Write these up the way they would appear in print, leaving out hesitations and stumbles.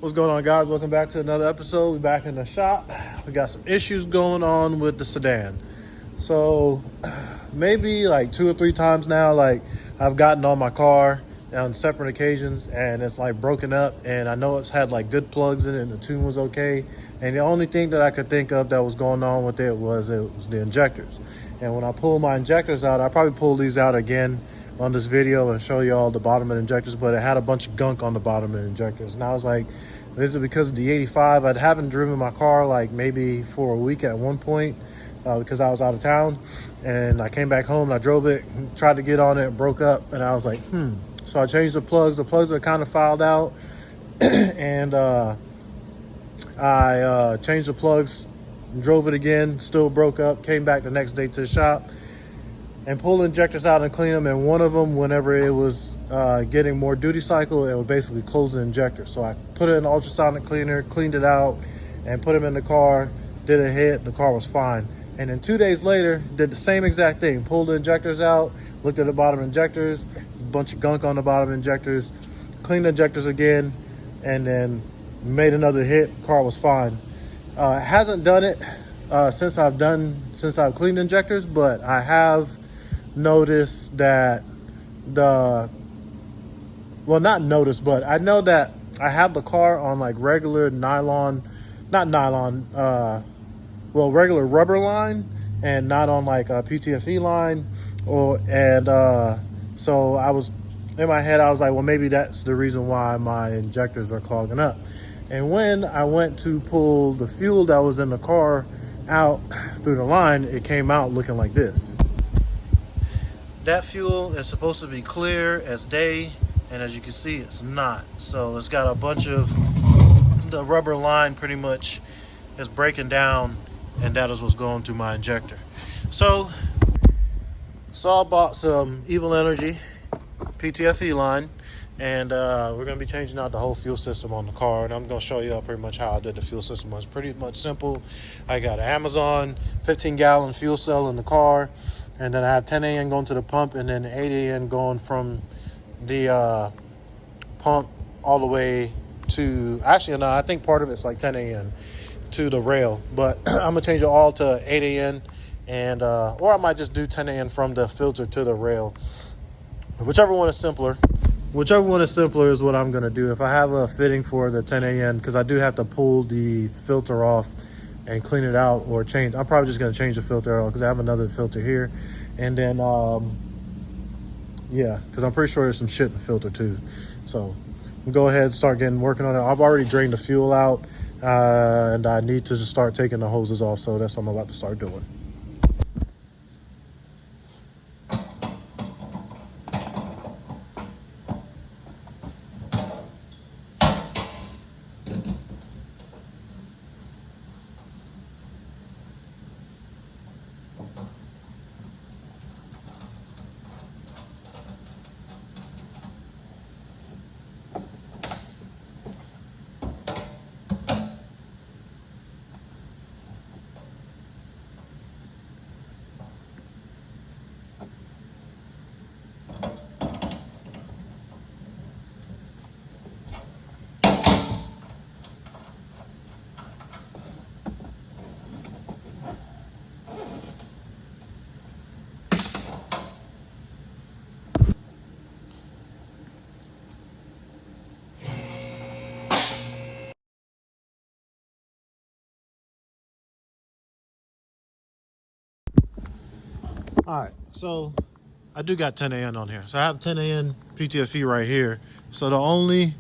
What's going on, guys? Welcome back to another episode. We're back in the shop. We got some issues going on with the sedan. So maybe like 2 or 3 times now, like I've gotten on my car on separate occasions and it's like broken up, and I know it's had like good plugs in it and the tune was okay. And the only thing that I could think of that was going on with it was the injectors. And when I pulled my injectors out, I probably pulled these out again on this video and show you all the bottom of the injectors, but it had a bunch of gunk on the bottom of the injectors. And I was like, this is because of the E85. I haven't driven my car like maybe for a week at one point because I was out of town, and I came back home and I drove it, tried to get on it, broke up, and I was like, So I changed the plugs. The plugs are kind of fouled out, and I changed the plugs, drove it again, still broke up, came back the next day to the shop and pulled the injectors out and clean them. And one of them, whenever it was getting more duty cycle, it would basically close the injector. So I put it in an ultrasonic cleaner, cleaned it out, and put them in the car, did a hit, the car was fine. And then 2 days later, did the same exact thing, pulled the injectors out, looked at the bottom injectors, a bunch of gunk on the bottom injectors, cleaned the injectors again, and then made another hit, car was fine. Hasn't done it since I've cleaned injectors, but I have noticed that not noticed, but I know that I have the car on like regular regular rubber line, and not on like a PTFE line, so I was in my head, I was like, well, maybe that's the reason why my injectors are clogging up. And when I went to pull the fuel that was in the car out through the line, it came out looking like this. That fuel is supposed to be clear as day, and as you can see, it's not. So it's got a bunch of the rubber line pretty much is breaking down, and that is what's going through my injector. So I bought some Evil Energy PTFE line, and we're going to be changing out the whole fuel system on the car, and I'm going to show you pretty much how I did the fuel system. It's pretty much simple. I got an Amazon 15-gallon fuel cell in the car, and then I have 10 AN going to the pump, and then 8 AN going from the pump all the way to, actually, no, I think part of it's like 10 AN to the rail, but I'm going to change it all to 8 AN, and or I might just do 10 AN from the filter to the rail. Whichever one is simpler. Whichever one is simpler is what I'm going to do. If I have a fitting for the 10 AN, because I do have to pull the filter off and clean it out or change. I'm probably just going to change the filter because I have another filter here. And then, because I'm pretty sure there's some shit in the filter too. So we'll go ahead and start working on it. I've already drained the fuel out, and I need to just start taking the hoses off. So that's what I'm about to start doing. All right, so I do got 10 AN on here. So I have 10 AN PTFE right here. So the only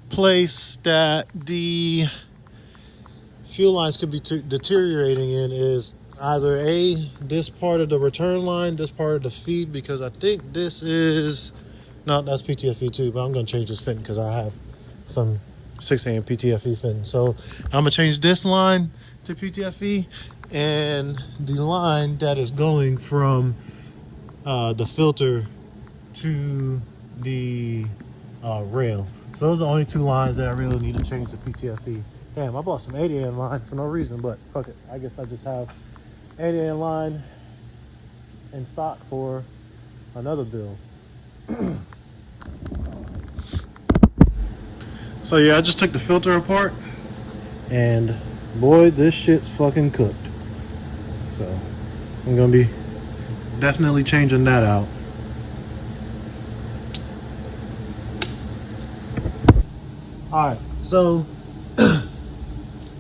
place that the fuel lines could be deteriorating in is either this part of the return line, this part of the feed, because I think this is, no, that's PTFE too, but I'm going to change this fitting because I have some 6 AN PTFE fitting. So I'm going to change this line to PTFE, and the line that is going from the filter to the rail. So those are the only two lines that I really need to change to PTFE. Damn, I bought some 8 AN line for no reason, but fuck it. I guess I just have 8 AN line in stock for another bill. So yeah, I just took the filter apart, and boy, this shit's fucking cooked. So I'm gonna be definitely changing that out. All right, so I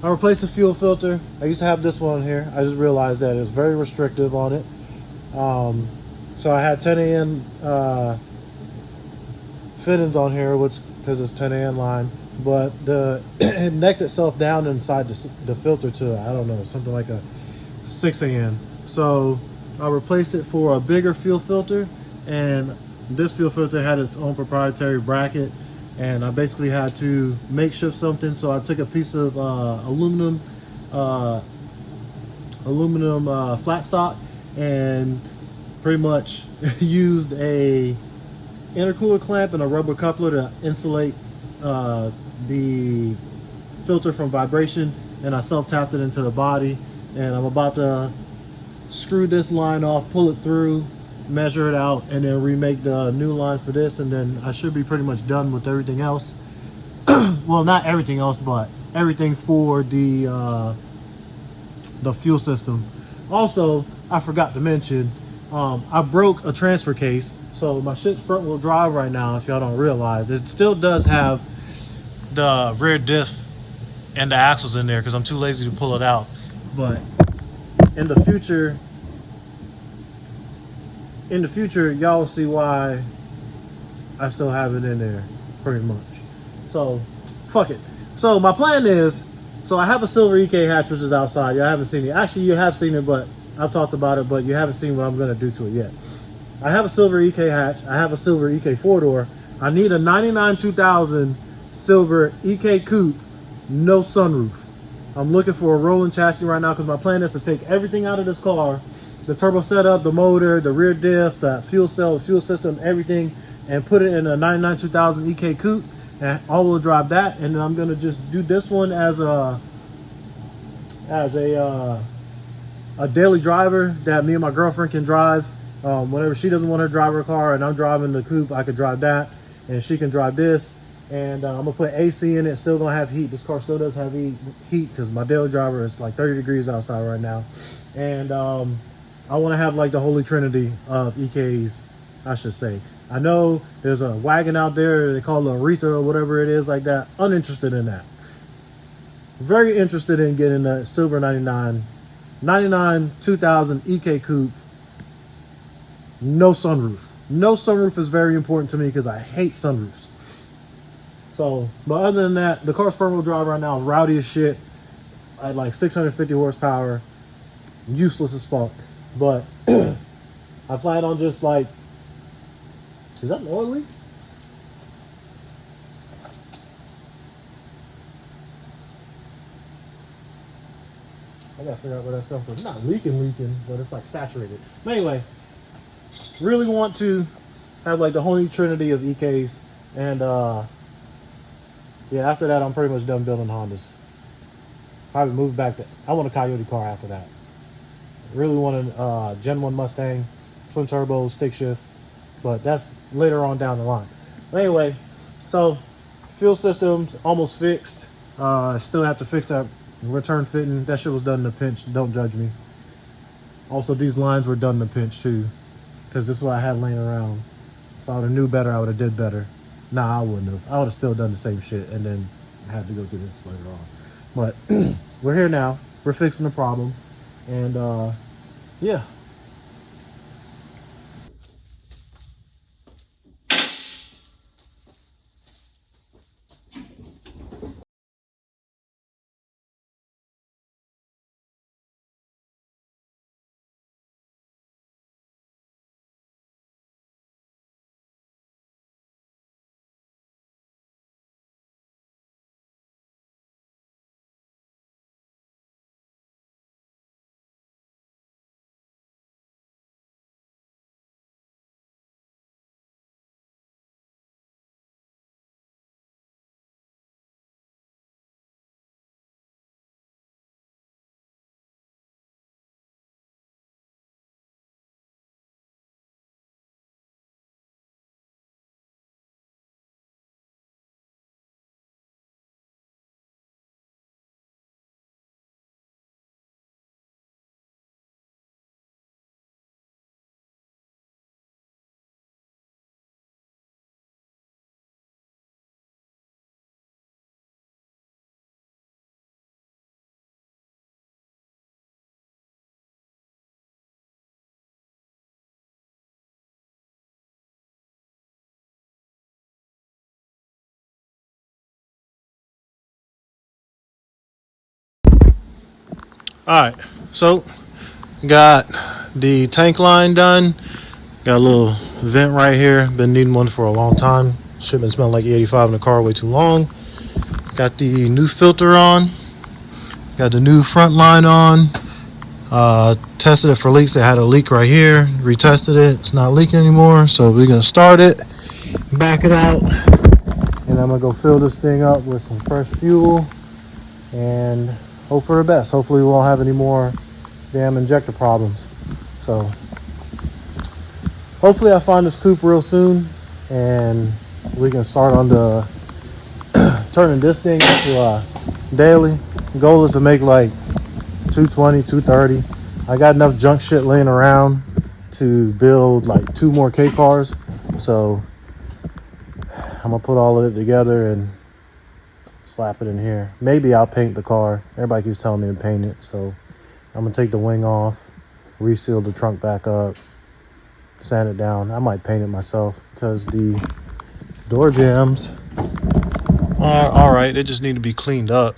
replaced the fuel filter. I used to have this one here. I just realized that it's very restrictive on it. So I had 10 AN fittings on here, which because it's 10 AN line, but it necked itself down inside the filter to, I don't know, something like a 6 AN. So I replaced it for a bigger fuel filter, and this fuel filter had its own proprietary bracket, and I basically had to makeshift something. So I took a piece of aluminum flat stock and pretty much used a intercooler clamp and a rubber coupler to insulate the filter from vibration, and I self-tapped it into the body, and I'm about to screw this line off, pull it through, measure it out, and then remake the new line for this, and then I should be pretty much done with everything else. Well, not everything else, but everything for the fuel system. Also, I forgot to mention, I broke a transfer case, so my shit's front wheel drive right now. If y'all don't realize, it still does have the rear diff and the axles in there because I'm too lazy to pull it out. But in the future, y'all will see why I still have it in there, pretty much. So, fuck it. So my plan is, so I have a silver EK hatch which is outside. Y'all haven't seen it. Actually, you have seen it, but I've talked about it, but you haven't seen what I'm gonna do to it yet. I have a silver EK hatch. I have a silver EK 4-door. I need a 99 2000 silver EK coupe, no sunroof. I'm looking for a rolling chassis right now because my plan is to take everything out of this car, the turbo setup, the motor, the rear diff, the fuel cell, the fuel system, everything, and put it in a 99 2000 EK coupe and all-wheel drive that. And then I'm gonna just do this one as a daily driver that me and my girlfriend can drive. Whenever she doesn't want her to drive her car and I'm driving the coupe, I could drive that, and she can drive this. And I'm gonna put AC in it. Still gonna have heat. This car still does have heat because my daily driver is like 30 degrees outside right now. And I want to have like the holy trinity of EKs, I should say. I know there's a wagon out there they call it Aretha or whatever it is like that. Uninterested in that. Very interested in getting the silver 99 2000 EK coupe. No sunroof. No sunroof is very important to me because I hate sunroofs. So, but other than that, the car's front wheel drive right now is rowdy as shit. I had like 650 horsepower. Useless as fuck. But I plan on just like, is that an oil leak? I gotta figure out where that's coming from. It's not leaking, but it's like saturated. But anyway, really want to have like the holy trinity of EKs, and yeah, after that I'm pretty much done building Hondas. Probably move back to, I want a Coyote car after that. Really want a Gen 1 Mustang, twin turbo, stick shift, but that's later on down the line. But anyway, so fuel system's almost fixed. Still have to fix that return fitting. That shit was done in a pinch. Don't judge me. Also, these lines were done in a pinch too, because this is what I had laying around. If I would have knew better, I would have did better. Nah, I wouldn't have. I would have still done the same shit and then had to go through this later on. But we're here now. We're fixing the problem. And yeah. All right, so got the tank line done. Got a little vent right here. Been needing one for a long time. Shipment smelled like E85 in the car way too long. Got the new filter on. Got the new front line on. Tested it for leaks. It had a leak right here. Retested it. It's not leaking anymore. So we're gonna start it, back it out, and I'm gonna go fill this thing up with some fresh fuel and hope for the best. Hopefully we won't have any more damn injector problems. So hopefully I find this coupe real soon and we can start on the turning this thing into daily. The goal is to make like 220, 230. I got enough junk shit laying around to build like 2 more K cars. So I'm gonna put all of it together and slap it in here. Maybe I'll paint the car. Everybody keeps telling me to paint it. So I'm gonna take the wing off, reseal the trunk back up, sand it down. I might paint it myself because the door jambs are all right. They just need to be cleaned up.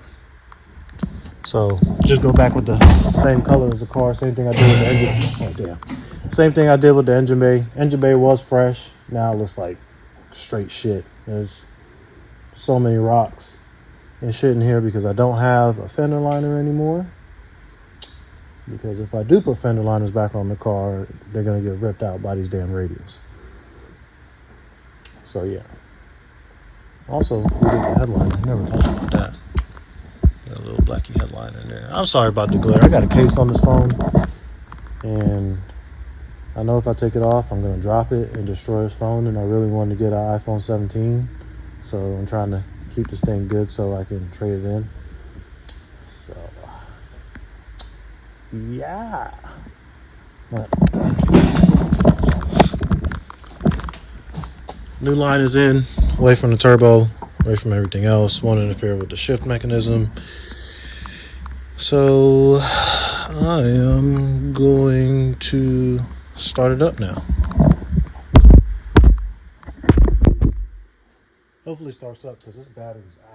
So just go back with the same color as the car. Same thing I did with the engine. Oh damn. Same thing I did with the engine bay. Engine bay was fresh. Now it looks like straight shit. There's so many rocks and shit in here because I don't have a fender liner anymore. Because if I do put fender liners back on the car, they're gonna get ripped out by these damn radials. So yeah. Also, we did the headliner. Never talked about that. Got a little blacky headliner in there. I'm sorry about the glare. I got a case on this phone, and I know if I take it off, I'm gonna drop it and destroy this phone. And I really wanted to get an iPhone 17, so I'm trying to keep this thing good so I can trade it in. So yeah. New line is in, away from the turbo, away from everything else. Won't interfere with the shift mechanism. So I am going to start it up now. Hopefully it starts up because this battery's ass.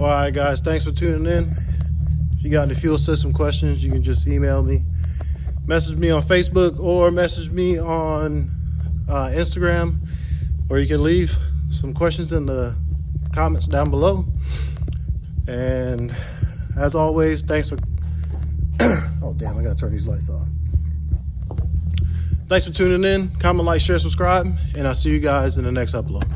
All right, guys, thanks for tuning in. If you got any fuel system questions, you can just email me, message me on Facebook, or message me on Instagram, or you can leave some questions in the comments down below. And as always, thanks for oh damn, I gotta turn these lights off. Thanks for tuning in. Comment, like, share, subscribe, and I'll see you guys in the next upload.